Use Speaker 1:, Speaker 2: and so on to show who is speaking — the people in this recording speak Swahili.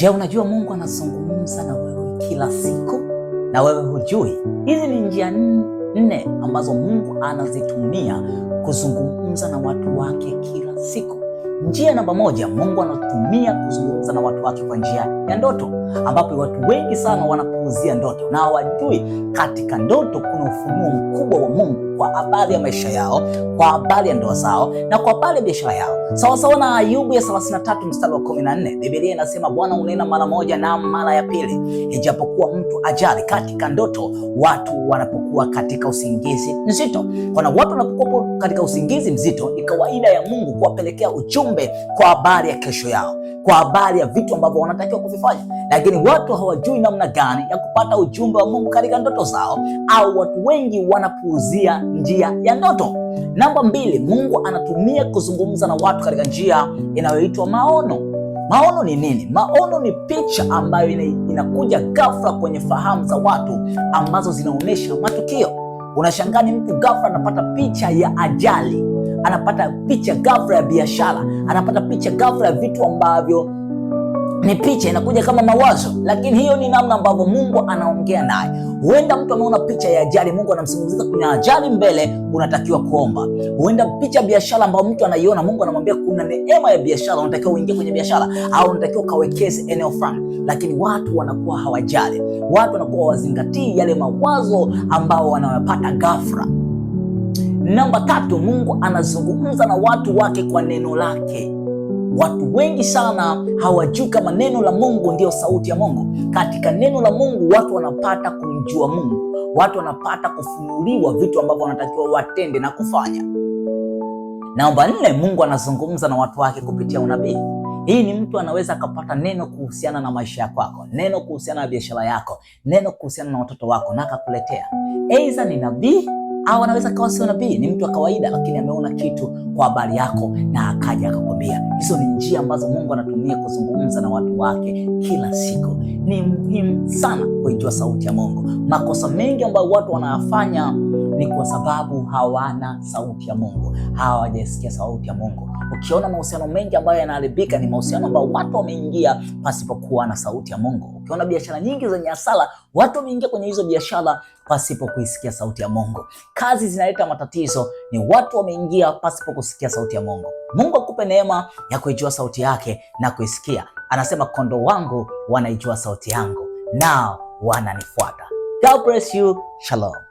Speaker 1: Je, unajua Mungu anazungumza na wewe kila siku na wewe hujui? Hizi ni njia nne ambazo Mungu anazitumia kuzungumza na watu wake kila siku. Njia namba moja, Mungu anatumia kuzungumza na watu wake kwa njia ya ndoto, ambapo watu wengi sana wanapuuzia ndoto na hawajui katika ndoto kuna ufunuo mkubwa wa Mungu kwa habari ya maisha yao, kwa habari ya ndoa zao na kwa habari ya biashara yao. Sawa na Ayubu ya 33 mstari wa 14, Biblia inasema Bwana unena mara moja na mara ya pili, ijapokuwa mtu ajali. Katika ndoto, watu wanapokuwa katika usingizi mzito, kuna watu wanapokuwa katika usingizi mzito, ni kawaida ya Mungu kuwapelekea ujumbe kwa habari ya kesho yao, kwa habari ya vitu ambavyo wanatakiwa kuvifanya, lakini watu hawajui namna gani ya kupata ujumbe wa Mungu katika ndoto zao, au watu wengi wanapuuzia njia ya ndoto. Namba mbili, Mungu anatumia kuzungumza na watu katika njia inayoitwa maono. Maono ni nini? Maono ni picha ambayo inakuja ghafla kwenye fahamu za watu ambazo zinaonyesha matukio. Unashangaa ni mtu ghafla anapata picha ya ajali, anapata picha ghafla ya biashara, anapata picha ghafla ya vitu ambavyo ni picha inakuja kama mawazo, lakini hiyo ni namna ambavyo Mungu anaongea naye. Huenda mtu ameona picha ya ajali, Mungu anamsimulia kuna ajali mbele, unatakiwa kuomba. Huenda picha ya biashara ambayo mtu anaiona, Mungu anamwambia kuna neema ya biashara, unatakiwa uingie kwenye biashara, au unatakiwa kawekeze eneo fulani. Lakini watu wanakuwa hawajali, watu wanakuwa wazingatii yale mawazo ambao wanayapata ghafla. Namba tatu, Mungu anazungumza na watu wake kwa neno lake. Watu wengi sana hawajui kama neno la Mungu ndio sauti ya Mungu. Katika neno la Mungu watu wanapata kumjua Mungu, watu wanapata kufunuliwa vitu ambavyo wanatakiwa watende na kufanya. Namba nne, Mungu anazungumza na watu wake kupitia unabii. Hii ni mtu anaweza akapata neno kuhusiana na maisha yako, neno kuhusiana na biashara yako, neno kuhusiana na watoto wako na akakuletea. Aidha ni nabii au anaweza kawa sio nabii, ni mtu wa kawaida, lakini ameona kitu kwa habari yako na akaja akakwambia. Hizo ni njia ambazo Mungu anatumia kuzungumza na watu wake kila siku. Ni muhimu sana kuijua sauti ya Mungu. Makosa mengi ambayo watu wanayafanya ni kwa sababu hawana sauti ya Mungu, hawajasikia sauti ya Mungu. Ukiona mahusiano mengi ambayo yanaharibika, ni mahusiano ambayo watu wameingia pasipokuwa na sauti ya Mungu. Ukiona biashara nyingi zenye hasara, watu wameingia kwenye hizo biashara pasipo kuisikia sauti ya Mungu. Kazi zinaleta matatizo, ni watu wameingia pasipo kusikia sauti ya Mungu. Mungu akupe neema ya kuijua sauti yake na kuisikia. Anasema kondoo wangu wanaijua sauti yangu, nao wananifuata. God bless you. Shalom.